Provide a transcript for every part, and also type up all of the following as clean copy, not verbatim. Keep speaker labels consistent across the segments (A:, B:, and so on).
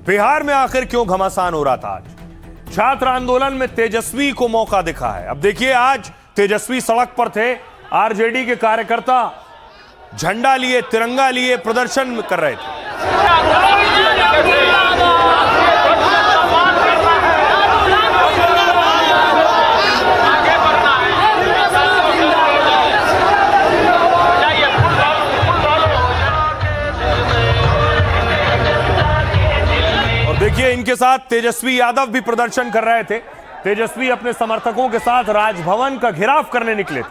A: बिहार में आखिर क्यों घमासान हो रहा था आज? छात्र आंदोलन में तेजस्वी को मौका दिखा है। अब देखिए, आज तेजस्वी सड़क पर थे, आरजेडी के कार्यकर्ता झंडा लिए, तिरंगा लिए प्रदर्शन कर रहे थे। देखिए, इनके साथ तेजस्वी यादव भी प्रदर्शन कर रहे थे। तेजस्वी अपने समर्थकों के साथ राजभवन का घेराव करने निकले थे।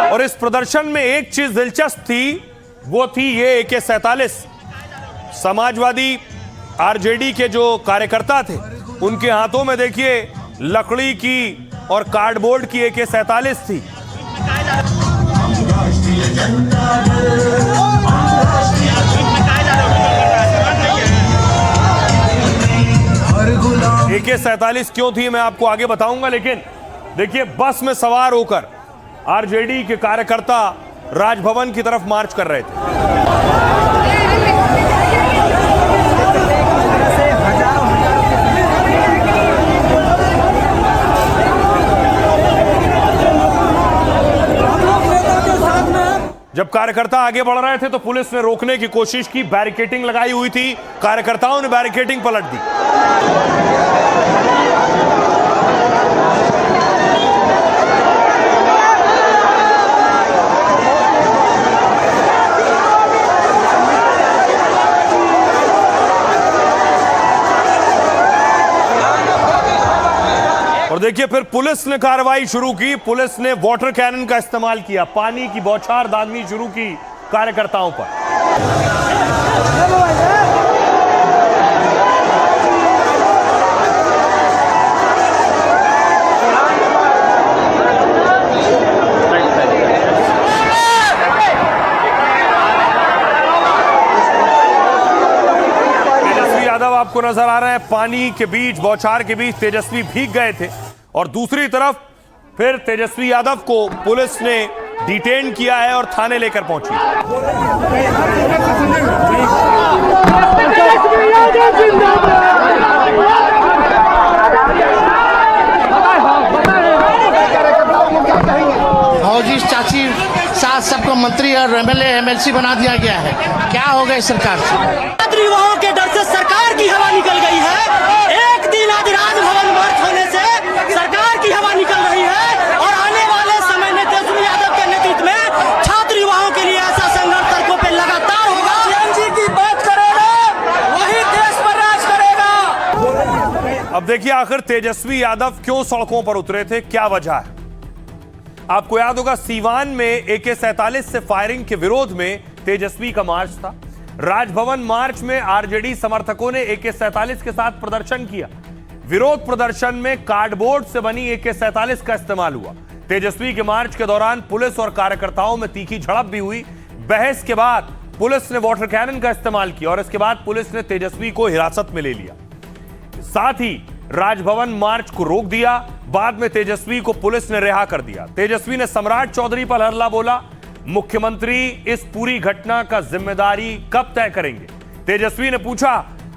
A: और इस प्रदर्शन में एक चीज दिलचस्प थी, वो थी ये AK-47। समाजवादी आरजेडी के जो कार्यकर्ता थे, उनके हाथों में देखिए लकड़ी की और कार्डबोर्ड की AK-47 थी। AK-47 क्यों थी मैं आपको आगे बताऊंगा, लेकिन देखिए, बस में सवार होकर आरजेडी के कार्यकर्ता राजभवन की तरफ मार्च कर रहे थे। जब कार्यकर्ता आगे बढ़ रहे थे तो पुलिस ने रोकने की कोशिश की, बैरिकेडिंग लगाई हुई थी, कार्यकर्ताओं ने बैरिकेडिंग पलट दी। और देखिए, फिर पुलिस ने कार्रवाई शुरू की। पुलिस ने वाटर कैनन का इस्तेमाल किया, पानी की बौछार दागनी शुरू की कार्यकर्ताओं पर। तेजस्वी यादव आपको नजर आ रहे हैं, पानी के बीच, बौछार के बीच तेजस्वी भीग गए थे। और दूसरी तरफ फिर तेजस्वी यादव को पुलिस ने डिटेन किया है और थाने लेकर पहुंची।
B: फौजी चाची सास सबको मंत्री और MLA MLC बना दिया गया है। क्या हो गया सरकार से?
C: युवाओं के डर से सरकार की हवा निकल गई है। एक दिन आज राजभवन मार्च होने से सरकार की हवा निकल रही है और आने वाले समय में तेजस्वी यादव के नेतृत्व में छात्र युवाओं के लिए ऐसा संघर्ष सड़कों पे लगातार होगा। CNG की बात करेगा, वही देश पर राज करेगा।
A: अब देखिए, आखिर तेजस्वी यादव क्यों सड़कों पर उतरे थे, क्या वजह है? आपको याद होगा, सीवान में AK-47 से फायरिंग के विरोध में तेजस्वी का मार्च था। राजभवन मार्च में आरजेडी समर्थकों ने AK-47 के साथ प्रदर्शन किया। विरोध प्रदर्शन में कार्डबोर्ड से बनी AK-47 का इस्तेमाल हुआ। तेजस्वी के मार्च के दौरान पुलिस और कार्यकर्ताओं में तीखी झड़प भी हुई। बहस के बाद पुलिस ने वाटर कैनन का इस्तेमाल किया और इसके बाद पुलिस ने तेजस्वी को हिरासत में ले लिया। साथ ही राजभवन मार्च को रोक दिया। बाद में तेजस्वी को पुलिस ने रिहा कर दिया। तेजस्वी ने सम्राट चौधरी पर हल्ला बोला। मुख्यमंत्री इस पूरी घटना का जिम्मेदारी कब तय करेंगे? तेजस्वी ने पूछा,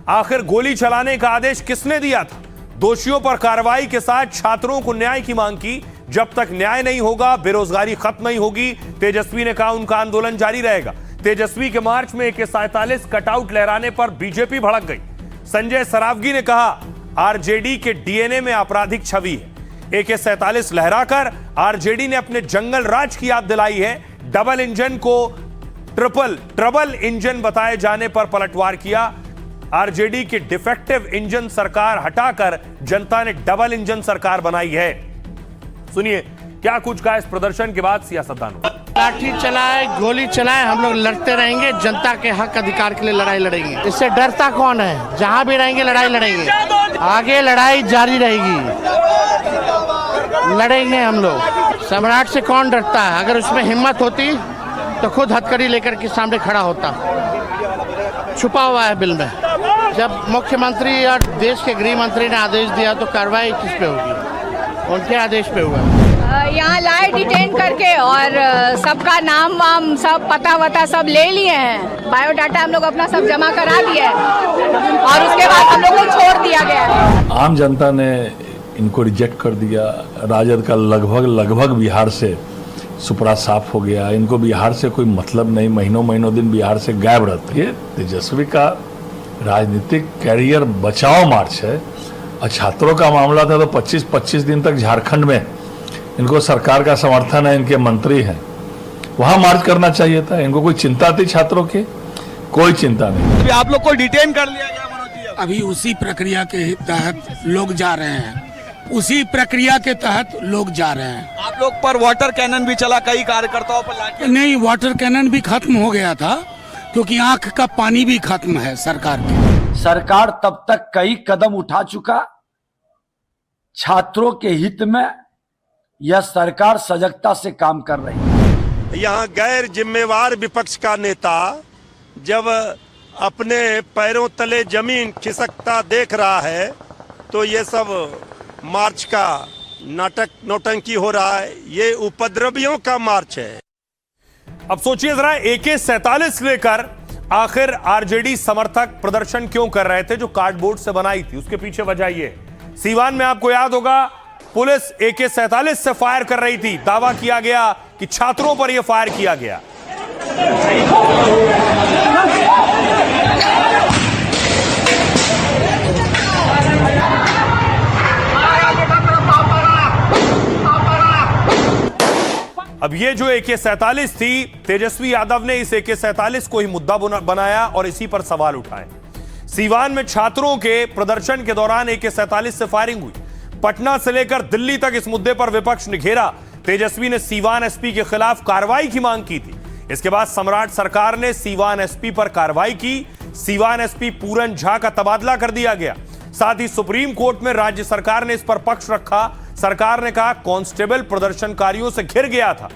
A: आखिर गोली चलाने का आदेश किसने दिया था? दोषियों पर कार्रवाई के साथ छात्रों को न्याय की मांग की। जब तक न्याय नहीं होगा, बेरोजगारी खत्म नहीं होगी। तेजस्वी ने कहा, उनका आंदोलन जारी रहेगा। तेजस्वी के मार्च में AK-47 कटआउट लहराने पर बीजेपी भड़क गई। संजय सरावगी ने कहा, आरजेडी के DNA में आपराधिक छवि है। AK-47 लहराकर आरजेडी ने अपने जंगल राज की याद दिलाई है। डबल इंजन को ट्रबल इंजन बताए जाने पर पलटवार किया। आरजेडी के डिफेक्टिव इंजन सरकार हटाकर जनता ने डबल इंजन सरकार बनाई है। सुनिए क्या कुछ कहा इस प्रदर्शन के बाद सियासतदानों।
B: लाठी चलाए, गोली चलाए, हम लोग लड़ते रहेंगे। जनता के हक अधिकार के लिए लड़ाई लड़ेंगे। इससे डरता कौन है? जहां भी रहेंगे लड़ाई लड़ेंगे, आगे लड़ाई जारी रहेगी, लड़ेंगे हम लोग। सम्राट से कौन डरता है? अगर उसमें हिम्मत होती तो खुद हथकड़ी लेकर के सामने खड़ा होता। छुपा हुआ है बिल में। जब मुख्यमंत्री और देश के गृह मंत्री ने आदेश दिया तो कार्रवाई किस पे होगी? उनके आदेश पे हुआ।
D: यहाँ लाए डिटेन करके और सबका नाम वाम सब पता वता सब ले लिए हैं। बायोडाटा हम लोग अपना सब जमा करा दिया है और उसके बाद हम लोग को छोड़ दिया गया है।
E: आम जनता ने इनको रिजेक्ट कर दिया। राजद का लगभग बिहार से सुपड़ा साफ हो गया। इनको बिहार से कोई मतलब नहीं, महीनों दिन बिहार से गायब रहते। ये तेजस्वी का राजनीतिक कैरियर बचाओ मार्च है। और छात्रों का मामला था तो 25 दिन तक झारखंड में इनको सरकार का समर्थन है, इनके मंत्री हैं, वहां मार्च करना चाहिए था। इनको कोई चिंता थी छात्रों की? कोई चिंता नहीं।
F: अभी आप लोग को डिटेन कर लिया गया मनोज जी?
G: अभी उसी प्रक्रिया के तहत लोग जा रहे हैं, उसी प्रक्रिया के तहत लोग जा रहे हैं।
F: आप लोग पर वाटर कैनन भी चला, कई कार्यकर्ताओं पर लाठी?
G: नहीं, वाटर कैनन भी खत्म हो गया था क्योंकि आंख का पानी भी खत्म है सरकार की।
H: सरकार तब तक कई कदम उठा चुका। छात्रों के हित में यह सरकार सजगता से काम कर रही है।
I: यहाँ गैर जिम्मेवार विपक्ष का नेता जब अपने पैरों तले जमीन खिसकता देख रहा है तो ये सब मार्च का नाटक नौटंकी हो रहा है। ये उपद्रवियों का मार्च है।
A: अब सोचिए जरा, AK-47 लेकर आखिर आरजेडी समर्थक प्रदर्शन क्यों कर रहे थे जो कार्डबोर्ड से बनाई थी? उसके पीछे वजह ये, सीवान में आपको याद होगा पुलिस AK-47 से फायर कर रही थी। दावा किया गया कि छात्रों पर यह फायर किया गया। अब ये जो AK-47 थी, तेजस्वी यादव ने इस AK-47 को ही मुद्दा बनाया और इसी पर सवाल उठाए। सीवान में छात्रों के प्रदर्शन के दौरान AK-47 से फायरिंग हुई। पटना से लेकर दिल्ली तक इस मुद्दे पर विपक्ष ने घेरा। तेजस्वी ने सीवान एसपी के खिलाफ कार्रवाई की मांग की थी। इसके बाद सम्राट सरकार ने सीवान एसपी पर कार्रवाई की। सीवान एसपी पूरन झा का तबादला कर दिया गया। साथ ही सुप्रीम कोर्ट में राज्य सरकार ने इस पर पक्ष रखा। सरकार ने कहा कांस्टेबल प्रदर्शनकारियों से घिर गया था,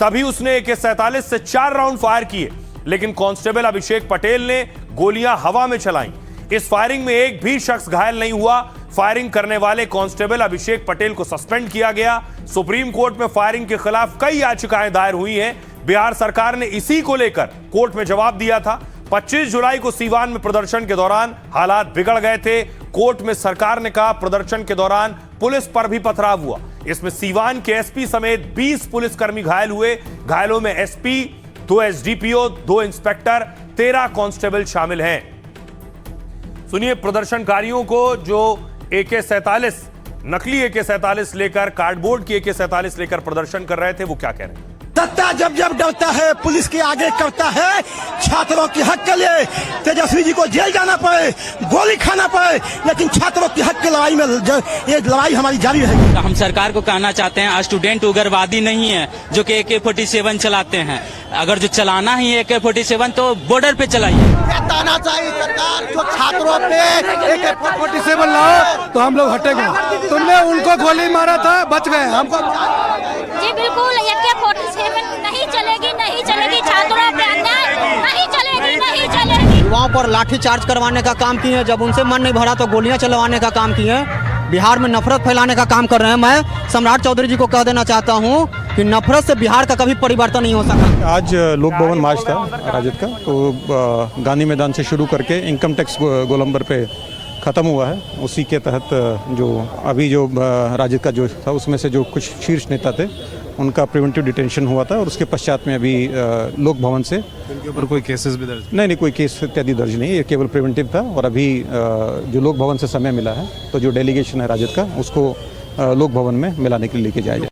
A: तभी उसने AK-47 से 4 राउंड फायर किए, लेकिन कांस्टेबल अभिषेक पटेल ने गोलियां हवा में चलाईं। इस फायरिंग में एक भी शख्स घायल नहीं हुआ। फायरिंग करने वाले कांस्टेबल अभिषेक पटेल को सस्पेंड किया गया। सुप्रीम कोर्ट में फायरिंग के खिलाफ कई याचिकाएं दायर हुई हैं। बिहार सरकार ने इसी को लेकर कोर्ट में जवाब दिया था। 25 जुलाई को सीवान में प्रदर्शन के दौरान हालात बिगड़ गए थे। कोर्ट में सरकार ने कहा प्रदर्शन के दौरान पुलिस पर भी पथराव हुआ। इसमें सीवान के एसपी समेत 20 पुलिसकर्मी घायल हुए। घायलों में एसपी, 2 एसडीपीओ, 2 इंस्पेक्टर, 13 कांस्टेबल शामिल हैं। सुनिए प्रदर्शनकारियों को जो AK-47 नकली AK-47 लेकर, कार्डबोर्ड की AK-47 लेकर प्रदर्शन कर रहे थे, वो क्या कह रहे हैं।
C: सत्ता जब जब डरता है पुलिस के आगे करता है। छात्रों के हक के लिए तेजस्वी जी को जेल जाना पड़े, गोली खाना पड़े, लेकिन छात्रों के हक की लड़ाई में ये लड़ाई हमारी जारी रहेगी।
J: हम सरकार को कहना चाहते हैं, स्टूडेंट उग्रवादी नहीं है जो कि AK-47 चलाते हैं। अगर जो चलाना ही है AK-47 तो बॉर्डर पे चलाइए।
C: ताना चाहिए सरकार जो छात्रों पे
F: AK-47 लाओ तो हम लोग हटेंगे। तुमने उनको गोली मारा था, बच गए। हमको
D: जी बिल्कुल AK-47 नहीं चलेगी, नहीं चलेगी। छात्रों पे अन्याय नहीं चलेगी, नहीं चलेगी।
C: युवाओं पर लाठी चार्ज करवाने का काम किए, जब उनसे मन नहीं भरा तो गोलियां चलवाने का काम किए। बिहार में नफरत फैलाने का काम कर रहे हैं। मैं सम्राट चौधरी जी को कह देना चाहता हूं कि नफरत से बिहार का कभी परिवर्तन नहीं हो सका।
K: आज लोक भवन मार्च था राजद का, तो गांधी मैदान से शुरू करके इनकम टैक्स गोलंबर पे ख़त्म हुआ है। उसी के तहत जो अभी जो राजद का जो था उसमें से जो कुछ शीर्ष नेता थे उनका प्रिवेंटिव डिटेंशन हुआ था और उसके पश्चात में अभी लोक भवन से
L: उनके ऊपर कोई केसेस भी दर्ज
K: नहीं, कोई केस इत्यादि दर्ज नहीं। ये केवल प्रिवेंटिव था और अभी जो लोक भवन से समय मिला है तो जो डेलीगेशन है राजद का उसको लोक भवन में मिलाने के लिए लेके जाया जाए।